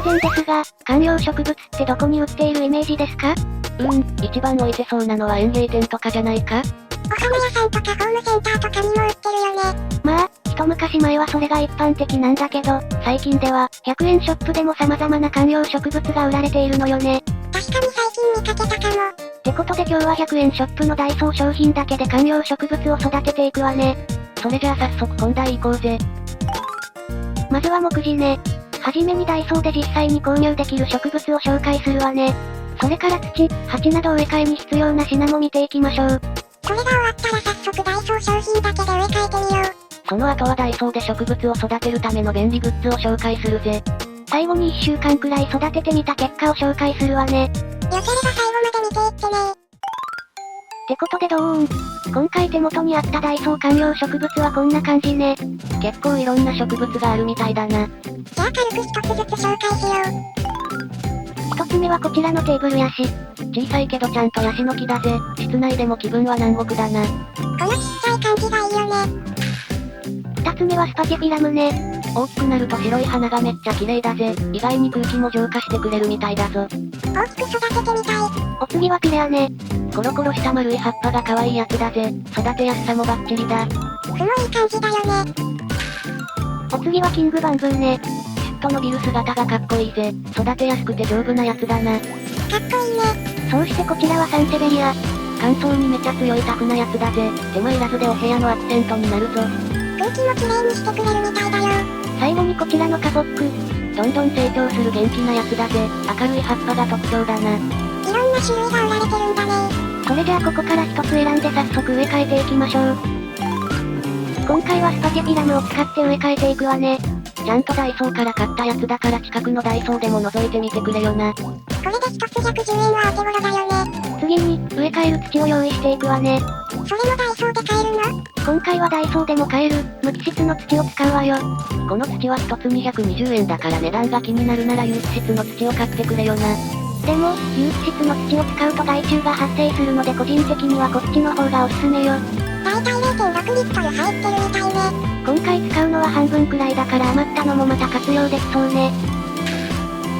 突然ですが、観葉植物ってどこに売っているイメージですか？一番置いてそうなのは園芸店とかじゃないか？お花屋さんとかホームセンターとかにも売ってるよね。まあ、一昔前はそれが一般的なんだけど、最近では、100円ショップでも様々な観葉植物が売られているのよね。確かに最近見かけたかも。ってことで今日は100円ショップのダイソー商品だけで観葉植物を育てていくわね。それじゃあ早速本題行こうぜ。まずは目次ね。はじめにダイソーで実際に購入できる植物を紹介するわね。それから土、鉢など植え替えに必要な品も見ていきましょう。それが終わったら早速ダイソー商品だけで植え替えてみよう。その後はダイソーで植物を育てるための便利グッズを紹介するぜ。最後に1週間くらい育ててみた結果を紹介するわね。よければ最後まで見ていってね。ってことでドーン。今回手元にあったダイソー観葉植物はこんな感じね。結構いろんな植物があるみたいだな。じゃあ軽く一つずつ紹介しよう。一つ目はこちらのテーブルヤシ。小さいけどちゃんとヤシの木だぜ。室内でも気分は南国だな。このちっちゃい感じがいいよね。二つ目はスパゲピラムね。大きくなると白い花がめっちゃ綺麗だぜ。意外に空気も浄化してくれるみたいだぞ。大きく育ててみたい。お次はピレアね。コロコロした丸い葉っぱが可愛いやつだぜ。育てやすさもバッチリだ。すごいい感じだよね。お次はキングバンブーね。シュッと伸びる姿がかっこいいぜ。育てやすくて丈夫なやつだな。かっこいいね。そうしてこちらはサンセベリア。乾燥にめちゃ強いタフなやつだぜ。手間いらずでお部屋のアクセントになるぞ。空気もきれいにしてくれるみたいだよ。最後にこちらのカポック。どんどん成長する元気なやつだぜ。明るい葉っぱが特徴だな。いろんな種類が売られてるんだね。それじゃあここから一つ選んで早速植え替えていきましょう。今回はスパゲピラムを使って植え替えていくわね。ちゃんとダイソーから買ったやつだから近くのダイソーでも覗いてみてくれよな。これで一つ110円はお手頃だよね。次に、植え替える土を用意していくわね。それもダイソーで買えるの？今回はダイソーでも買える、無機質の土を使うわよ。この土は一つ220円だから値段が気になるなら有機質の土を買ってくれよな。でも、有機質の土を使うと害虫が発生するので個人的にはこっちの方がおすすめよ。だいたい 0.6 リットル入ってるみたいね。今回使うのは半分くらいだから余ったのもまた活用できそうね。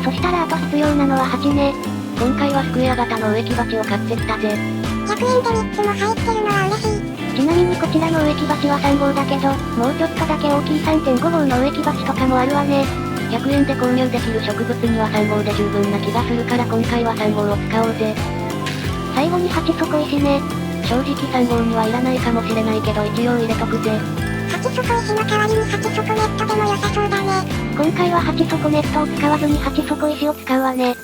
そしたらあと必要なのは鉢ね。今回はスクエア型の植木鉢を買ってきたぜ。100円で3つも入ってるのは嬉しい。ちなみにこちらの植木鉢は3号だけど、もうちょっとだけ大きい 3.5 号の植木鉢とかもあるわね。100円で購入できる植物には3号で十分な気がするから今回は3号を使おうぜ。最後に鉢底石ね。正直3号にはいらないかもしれないけど一応入れとくぜ。鉢底石の代わりに鉢底ネットでも良さそうだね。今回は鉢底ネットを使わずに鉢底石を使うわね。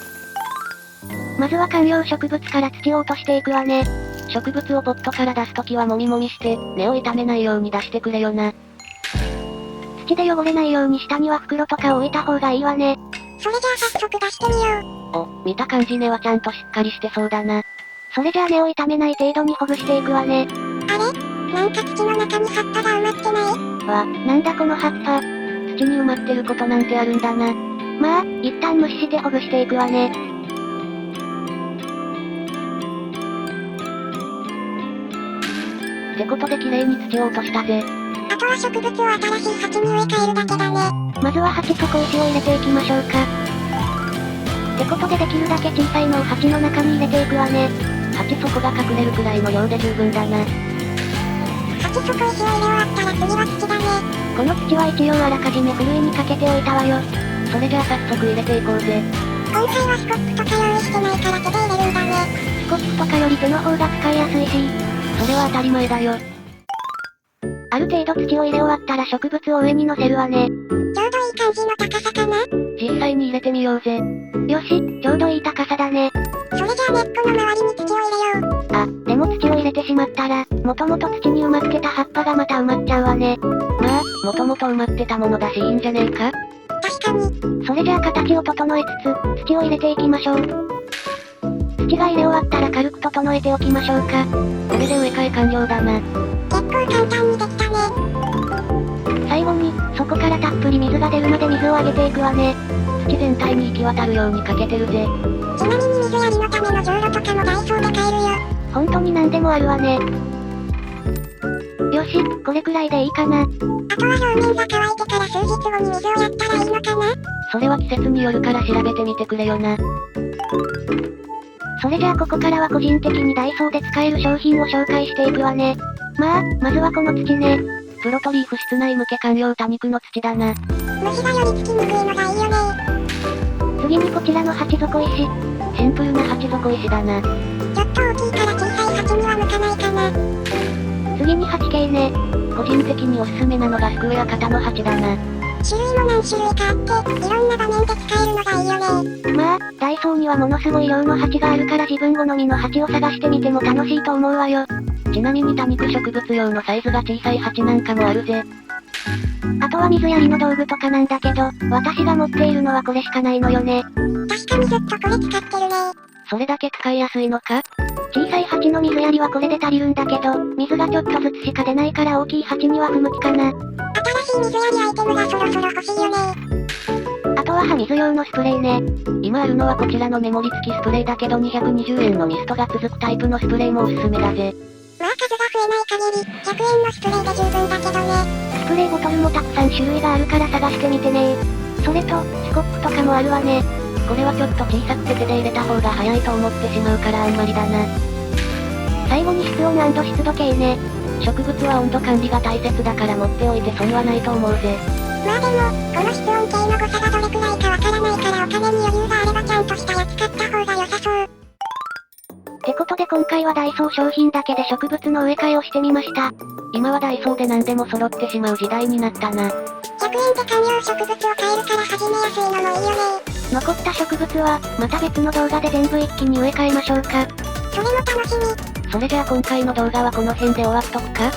まずは観葉植物から土を落としていくわね。植物をポットから出すときはもみもみして、根を傷めないように出してくれよな。土で汚れないように下には袋とかを置いた方がいいわね。それじゃあ早速出してみよう。お、見た感じ根はちゃんとしっかりしてそうだな。それじゃあ根を傷めない程度にほぐしていくわね。あれ？なんか土の中に葉っぱが埋まってない？なんだこの葉っぱ。土に埋まってることなんてあるんだな。まあ、一旦無視してほぐしていくわね。ってことで綺麗に土を落としたぜ。あとは植物を新しい鉢に植え替えるだけだね。まずは鉢底石を入れていきましょうか。ってことでできるだけ小さいのを鉢の中に入れていくわね。鉢底が隠れるくらいの量で十分だな。鉢底石を入れ終わったら次は土だね。この土は一応あらかじめふるいにかけておいたわよ。それじゃあ早速入れていこうぜ。今回はスコップとか用意してないから手で入れるんだね。スコップとかより手の方が使いやすいし。それは当たり前だよ。ある程度土を入れ終わったら植物を上に乗せるわね。ちょうどいい感じの高さかな？実際に入れてみようぜ。よし、ちょうどいい高さだね。それじゃあネットの周りに土を入れよう。でも土を入れてしまったら、もともと土に埋まってた葉っぱがまた埋まっちゃうわね。まあ、もともと埋まってたものだしいいんじゃねえか？確かに。それじゃあ形を整えつつ、土を入れていきましょう。土が入れ終わったら軽く整えておきましょうか。これで植え替え完了だな。結構簡単にできたね。最後に、そこからたっぷり水が出るまで水をあげていくわね。土全体に行き渡るようにかけてるぜ。ちなみに水やりのためのじょうろとかもダイソーで買えるよ。本当に何でもあるわね。よし、これくらいでいいかな。あとは表面が乾いてから数日後に水をやったらいいのかな？それは季節によるから調べてみてくれよな。それじゃあここからは個人的にダイソーで使える商品を紹介していくわね。まずはこの土ね。プロトリーフ室内向け慣用多肉の土だな。虫がよりつきにくいのがいいよね。次にこちらの鉢底石。シンプルな鉢底石だな。ちょっと大きいから小さい鉢には向かないかな。次に鉢系ね。個人的におすすめなのがスクエア型の鉢だな。種類も何種類かあって、いろんな場面で使えるのがいいよね。ダイソーにはものすごい量の鉢があるから自分好みの鉢を探してみても楽しいと思うわよ。ちなみに多肉植物用のサイズが小さい鉢なんかもあるぜ。あとは水やりの道具とかなんだけど、私が持っているのはこれしかないのよね。確かにずっとこれ使ってるね。それだけ使いやすいのか？小さい鉢の水やりはこれで足りるんだけど、水がちょっとずつしか出ないから大きい鉢には不向きかな。新しい水やりアイテムがそろそろ欲しいよね。あとは葉水用のスプレーね。今あるのはこちらのメモリ付きスプレーだけど220円のミストが続くタイプのスプレーもおすすめだぜ。まあ数が増えない限り、100円のスプレーで十分だけどね。スプレーボトルもたくさん種類があるから探してみてね。それと、スコップとかもあるわね。これはちょっと小さくて手で入れた方が早いと思ってしまうからあんまりだな。最後に室温&湿度計ね。植物は温度管理が大切だから持っておいて損はないと思うぜ。まあでも、この室温計の誤差がどれくらいかわからないからお金に余裕があればちゃんとしたやつ買った方が良さそう。ってことで今回はダイソー商品だけで植物の植え替えをしてみました。今はダイソーで何でも揃ってしまう時代になったな。100円で観葉植物を買えるから始めやすいのもいいよね。残った植物は、また別の動画で全部一気に植え替えましょうか。それも楽しみ。それじゃあ今回の動画はこの辺で終わっとくか？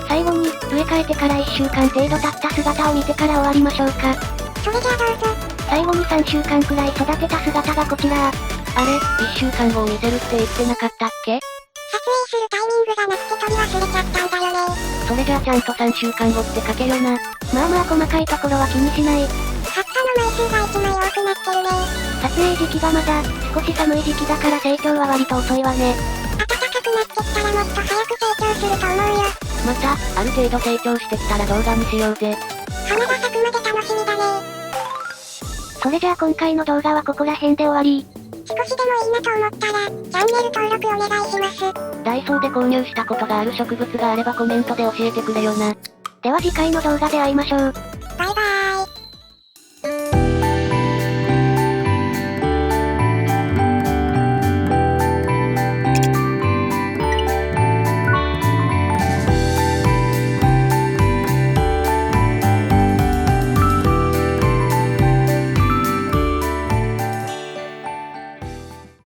最後に、植え替えてから1週間程度経った姿を見てから終わりましょうか。それじゃあどうぞ。最後に3週間くらい育てた姿がこちら。あれ、1週間後を見せるって言ってなかったっけ？撮影するタイミングがなくて撮り忘れちゃったんだよね。それじゃあちゃんと3週間後って書けよな。まあ細かいところは気にしない。葉っぱの枚数が1枚多くなってるね。撮影時期がまだ、少し寒い時期だから成長は割と遅いわね。暖かくなってきたらもっと早く成長すると思うよ。また、ある程度成長してきたら動画にしようぜ。花が咲くまで楽しみだね。それじゃあ今回の動画はここら辺で終わり。少しでもいいなと思ったら、チャンネル登録お願いします。ダイソーで購入したことがある植物があればコメントで教えてくれよな。では次回の動画で会いましょう。バイバーイ。